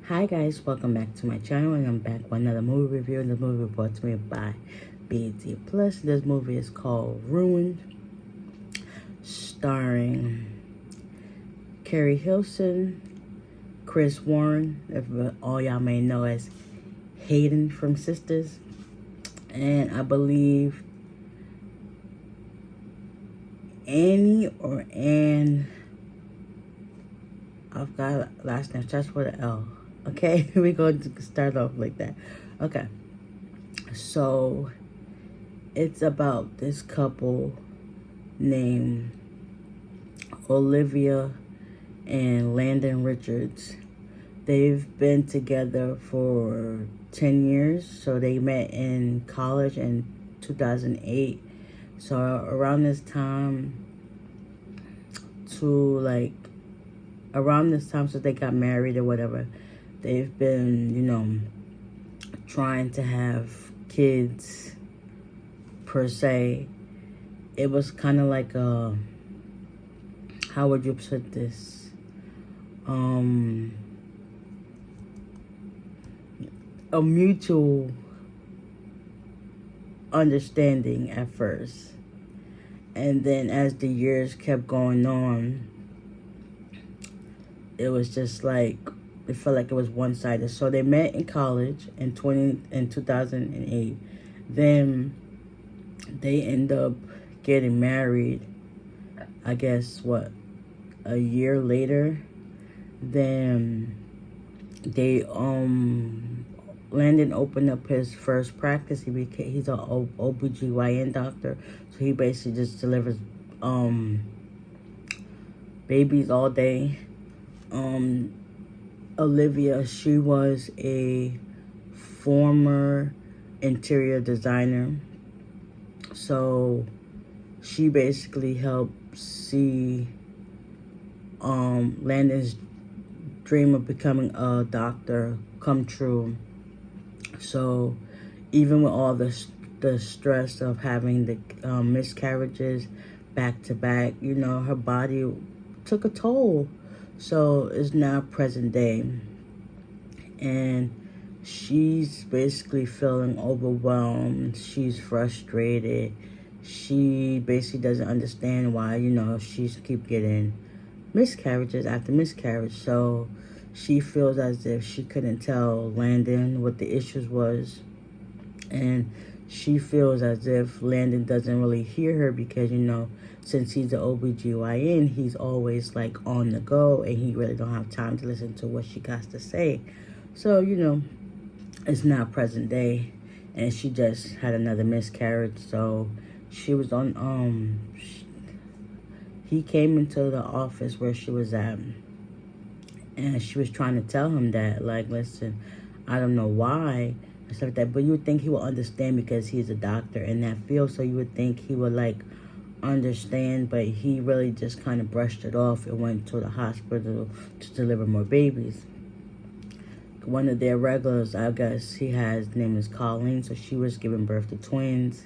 Hi guys, welcome back to my channel, and I'm back with another movie review. And the movie brought to me by BET Plus. This movie is called Ruined, starring Carrie Hilson, Chris Warren, if all y'all may know as Hayden from Sisters, and I believe Annie or Anne. I've got last name starts with an L. Okay, we're going to start off like that. Okay, so it's about this couple named Olivia and Landon Richards. They've been together for 10 years. So they met in college in 2008. So around this time so they got married or whatever, they've been, trying to have kids per se. It was kind of like how would you put this? A mutual understanding at first. And then as the years kept going on, it was just like, it felt like it was one-sided. So they met in college in 2008. Then they end up getting married, I guess, a year later. Then they Landon opened up his first practice. He's a OBGYN doctor. So he basically just delivers babies all day. Olivia, she was a former interior designer. So she basically helped see Landon's dream of becoming a doctor come true. So even with all the stress of having the miscarriages back to back, her body took a toll. So it's now present day, and she's basically feeling overwhelmed. She's frustrated. She basically doesn't understand why, she's keep getting miscarriages after miscarriage. So she feels as if she couldn't tell Landon what the issues was. And she feels as if Landon doesn't really hear her because, since he's an OBGYN, he's always like on the go and he really don't have time to listen to what she got to say. So, it's now present day, and she just had another miscarriage. So she was on, he came into the office where she was at, and she was trying to tell him that, like, listen, I don't know why, and stuff like that, but you would think he would understand because he's a doctor in that field, so you would think he would, like, understand, but he really just kind of brushed it off and went to the hospital to deliver more babies. One of their regulars, I guess his name is Colleen, so she was giving birth to twins.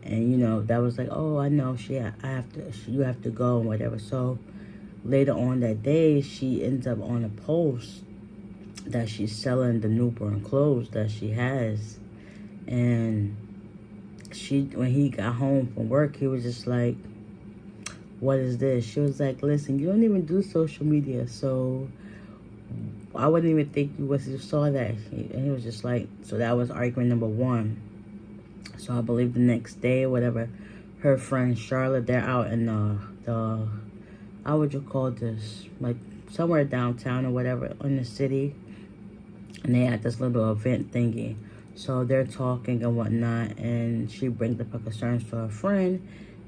And, that was like, oh, I know, you have to go and whatever. So later on that day, she ends up on a post that she's selling the newborn clothes that she has. And when he got home from work, he was just like, what is this? She was like, listen, you don't even do social media, so I wouldn't even think you saw that. And he was just like, so that was argument number one. So I believe the next day, whatever, her friend Charlotte, they're out in the how would you call this? Like somewhere downtown or whatever in the city. And they had this little event thingy. So they're talking and whatnot, and she brings up her concerns to her friend.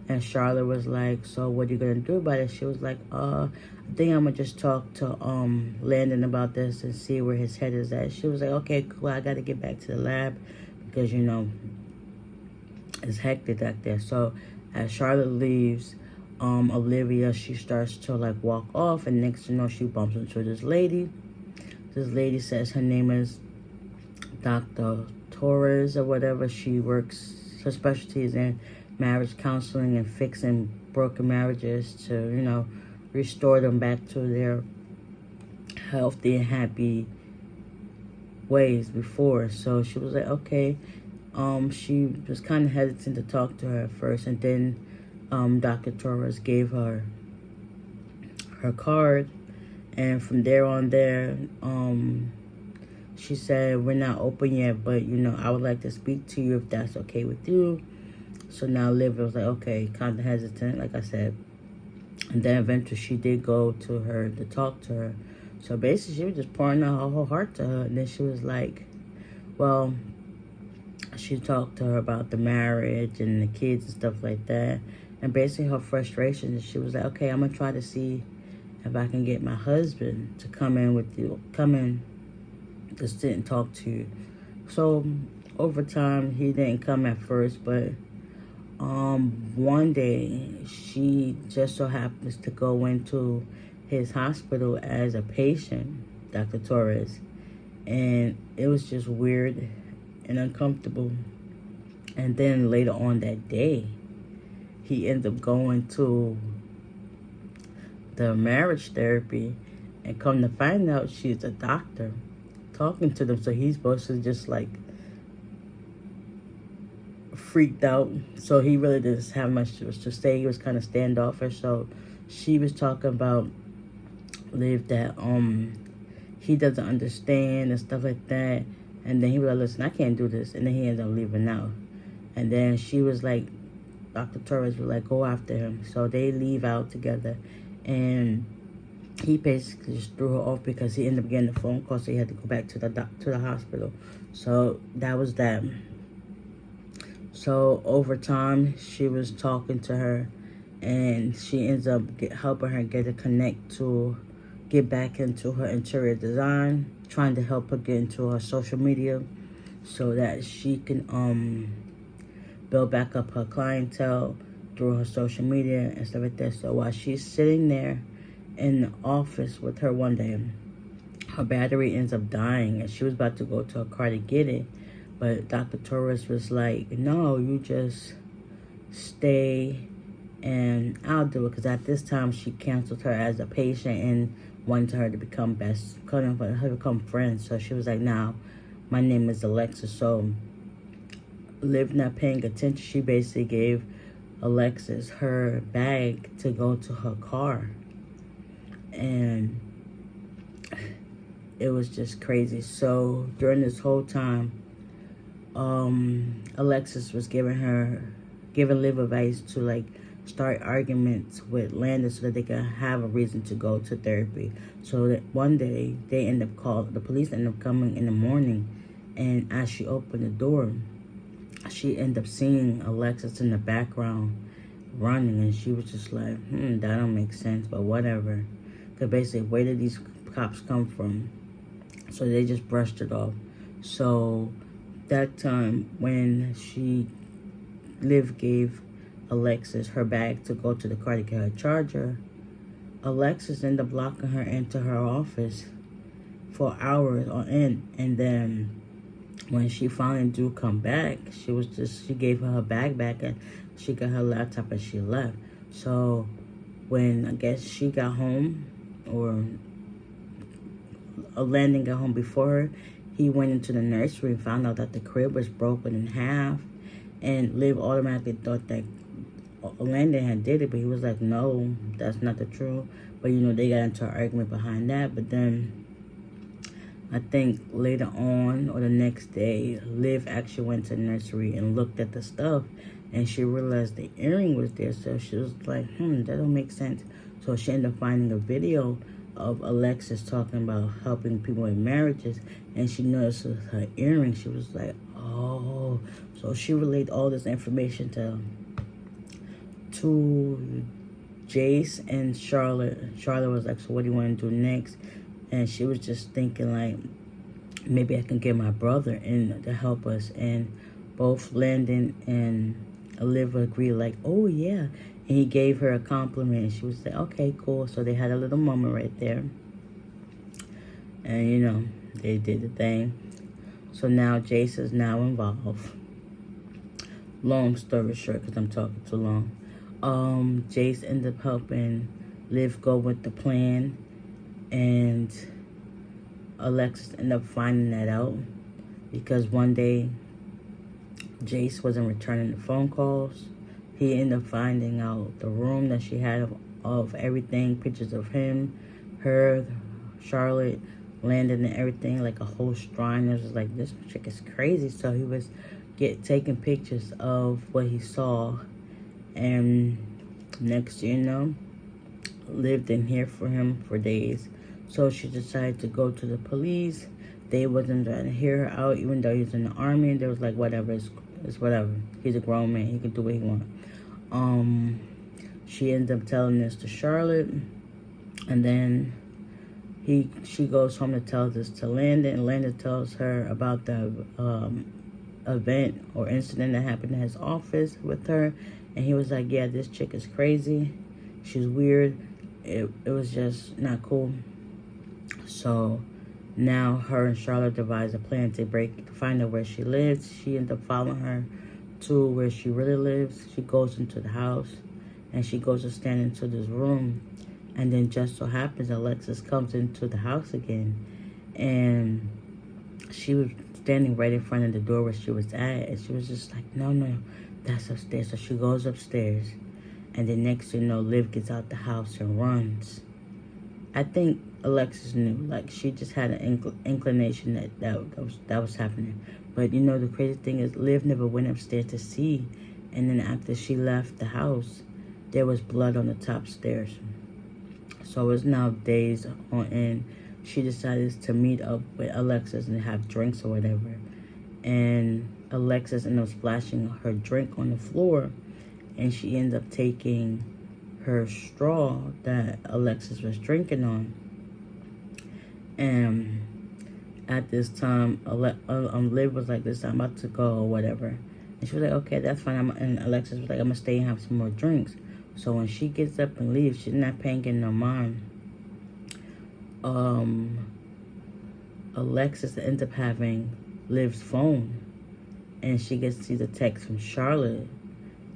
And Charlotte was like, so what are you going to do about it? She was like, I think I'm going to just talk to Landon about this and see where his head is at. She was like, okay, cool, I got to get back to the lab because, it's hectic back there. So as Charlotte leaves, Olivia, she starts to like walk off, and next you know, she bumps into this lady. This lady says her name is Dr. Torres or whatever. She works, her specialty is in marriage counseling and fixing broken marriages to, restore them back to their healthy and happy ways before. So she was like, okay. She was kind of hesitant to talk to her at first, and then Dr. Torres gave her card, and from there on there, she said, we're not open yet, but I would like to speak to you if that's okay with you. So now Liv was like, okay, kind of hesitant, like I said. And then eventually she did go to her to talk to her. So basically she was just pouring out her whole heart to her. And then she was like, well, she talked to her about the marriage and the kids and stuff like that. And basically her frustration, she was like, okay, I'm going to try to see if I can get my husband to come in to sit and talk to you. So over time, he didn't come at first, but one day she just so happens to go into his hospital as a patient, Dr. Torres, and it was just weird and uncomfortable. And then later on that day, he ended up going to the marriage therapy, and come to find out she's a doctor talking to them. So he's supposed to just like freaked out. So he really didn't have much to say. He was kind of standoffish. So she was talking about Liv that he doesn't understand and stuff like that. And then he was like, listen, I can't do this. And then he ended up leaving out. And then she was like, Dr. Torres was like, go after him. So they leave out together. And he basically just threw her off because he ended up getting the phone call, so he had to go back to the hospital. So that was that. So over time, she was talking to her, and she ends up helping her get back into her interior design, trying to help her get into her social media so that she can build back up her clientele through her social media and stuff like that. So while she's sitting there in the office with her one day, her battery ends up dying, and she was about to go to her car to get it. But Dr. Torres was like, no, you just stay and I'll do it. Because at this time, she canceled her as a patient and wanted her to become friends. So she was like, now, my name is Alexis. So Liv not paying attention, she basically gave Alexis her bag to go to her car. And it was just crazy. So during this whole time, Alexis was giving Liv advice to like start arguments with Landon so that they could have a reason to go to therapy. So that one day the police ended up coming in the morning, and as she opened the door, she ended up seeing Alexis in the background running, and she was just like, that don't make sense, but whatever. Because basically, where did these cops come from? So they just brushed it off. So that time when Liv gave Alexis her bag to go to the car to get her charger, Alexis ended up locking her into her office for hours on end. And then when she finally do come back, she gave her bag back, and she got her laptop and she left. So when I guess she got home, or Landon got home before her, he went into the nursery and found out that the crib was broken in half. And Liv automatically thought that Landon had did it, but he was like, no, that's not the truth. But they got into an argument behind that. But then I think later on, or the next day, Liv actually went to the nursery and looked at the stuff, and she realized the earring was there. So she was like, that don't make sense. So she ended up finding a video of Alexis talking about helping people in marriages, and she noticed her earring. She was like, oh. So she relayed all this information to Jace and Charlotte. Charlotte was like, so what do you want to do next? And she was just thinking like, maybe I can get my brother in to help us. And both Landon and Olivia agreed like, oh yeah. And he gave her a compliment, and she was like, okay, cool. So they had a little moment right there. And, they did the thing. So now Jace is now involved. Long story short, because I'm talking too long. Jace ended up helping Liv go with the plan. And Alexis ended up finding that out because one day Jace wasn't returning the phone calls. He ended up finding out the room that she had of everything, pictures of him, her, Charlotte, Landon, and everything, like a whole shrine. It was like, this chick is crazy. So he was taking pictures of what he saw, and next thing you know, Liv didn't hear from him for days. So she decided to go to the police. They wasn't trying to hear her out, even though he was in the army. And they was like, whatever, it's whatever. He's a grown man. He can do what he wants. She ends up telling this to Charlotte. And then she goes home to tell this to Landon. And Landon tells her about the event or incident that happened in his office with her. And he was like, yeah, this chick is crazy. She's weird. It was just not cool. So now her and Charlotte devise a plan to find out where she lives. She ends up following her to where she really lives. She goes into the house and she goes to stand into this room. And then just so happens Alexis comes into the house again. And she was standing right in front of the door where she was at. And she was just like, no, that's upstairs. So she goes upstairs. And then next thing you know, Liv gets out the house and runs. I think Alexis knew. Like, she just had an inclination that was happening. But, you know, the crazy thing is Liv never went upstairs to see. And then after she left the house, there was blood on the top stairs. So it's now days on end. She decided to meet up with Alexis and have drinks or whatever. And Alexis ended up splashing her drink on the floor. And she ends up taking her straw that Alexis was drinking on. And at this time, Liv was like, listen, I'm about to go or whatever. And she was like, okay, that's fine. And Alexis was like, I'm going to stay and have some more drinks. So when she gets up and leaves, she's not paying no mind. Alexis ends up having Liv's phone. And she gets to see the text from Charlotte.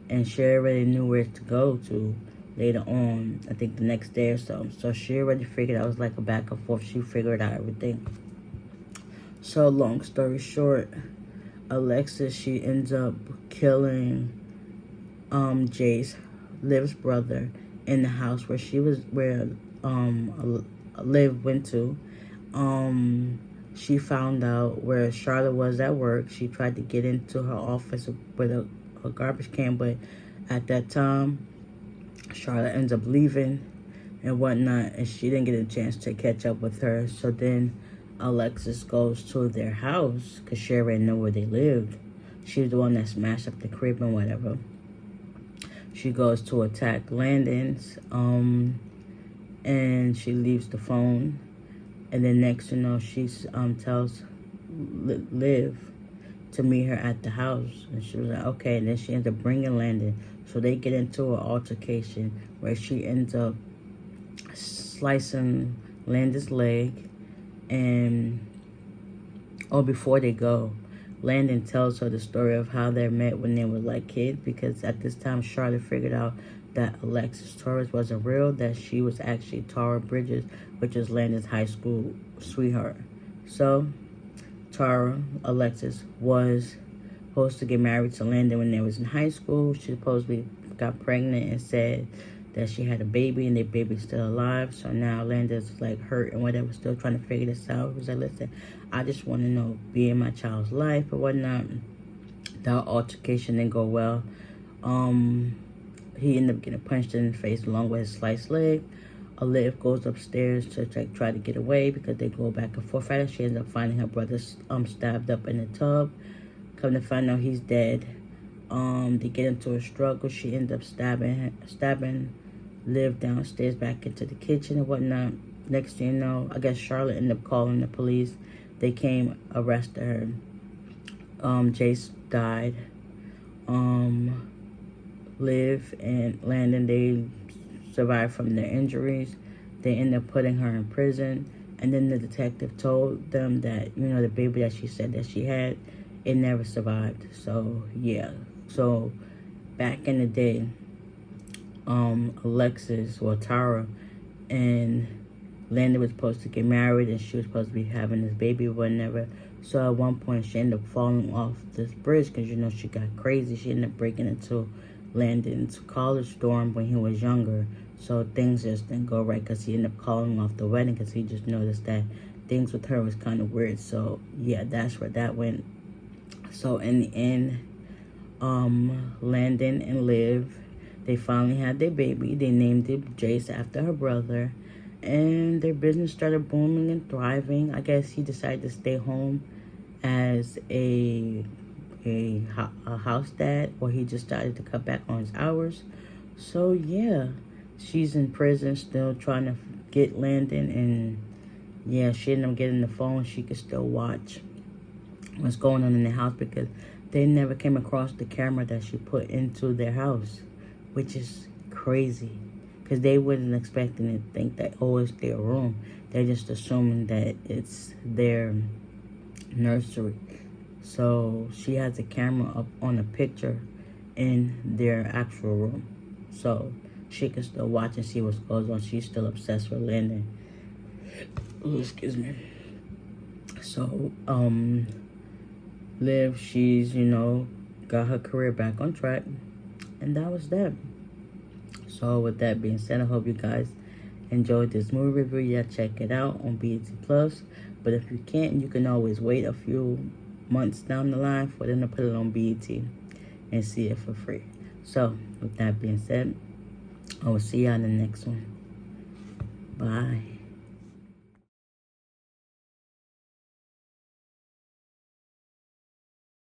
And she already knew where to go to later on, I think the next day or so. So she already figured out it was like a back and forth. She figured out everything. So long story short, Alexis, she ends up killing Jace, Liv's brother, in the house where Liv went to. She found out where Charlotte was at work. She tried to get into her office with a garbage can, but at that time Charlotte ends up leaving and whatnot, and she didn't get a chance to catch up with her. So then Alexis goes to their house because she already knew where they lived. She was the one that smashed up the crib and whatever. She goes to attack Landon's, and she leaves the phone. And then next, you know, she tells Liv to meet her at the house. And she was like, okay. And then she ends up bringing Landon. So they get into an altercation where she ends up slicing Landon's leg. And, before they go, Landon tells her the story of how they met when they were like kids. Because at this time, Charlotte figured out that Alexis Torres wasn't real. That she was actually Tara Bridges, which is Landon's high school sweetheart. So Tara, Alexis, was supposed to get married to Landon when they was in high school. She supposedly got pregnant and said that she had a baby and their baby's still alive. So now Landon's like hurt and whatever, still trying to figure this out. He was like, listen, I just want to know, be in my child's life or whatnot. That altercation didn't go well. He ended up getting punched in the face along with his sliced leg. Liv goes upstairs to try to get away because they go back and forth. Right, she ends up finding her brother stabbed up in the tub. Come to find out he's dead. They get into a struggle. She ends up stabbing Liv downstairs back into the kitchen and whatnot. Next thing you know, I guess Charlotte ended up calling the police. They came, arrested her. Jace died. Liv and Landon, they survived from their injuries. They ended up putting her in prison. And then the detective told them that, you know, the baby that she said that she had, it never survived. So, yeah. So, back in the day, Alexis, or Tara, and Landon was supposed to get married and she was supposed to be having this baby or whatever. So at one point she ended up falling off this bridge because, you know, she got crazy. She ended up breaking into Landon's college dorm when he was younger. So things just didn't go right because he ended up calling off the wedding because he just noticed that things with her was kind of weird. So yeah, that's where that went. So in the end, Landon and Liv, they finally had their baby. They named it Jace after her brother. And their business started booming and thriving. I guess he decided to stay home as a house dad, or he just started to cut back on his hours. So yeah, she's in prison still trying to get Landon, and yeah, she ended up getting the phone. She could still watch what's going on in the house because they never came across the camera that she put into their house, which is crazy because they wasn't expecting to think that, oh, it's their room. They're just assuming that it's their nursery. So she has a camera up on a picture in their actual room, so she can still watch and see what goes on. She's still obsessed with Landon. Ooh, excuse me. So Liv, she's, you know, got her career back on track, and that was that. So with that being said, I hope you guys enjoyed this movie review. Yeah, check it out on BET Plus. But if you can't, you can always wait a few months down the line for them to put it on BET and see it for free. So with that being said, I will see you on the next one. Bye.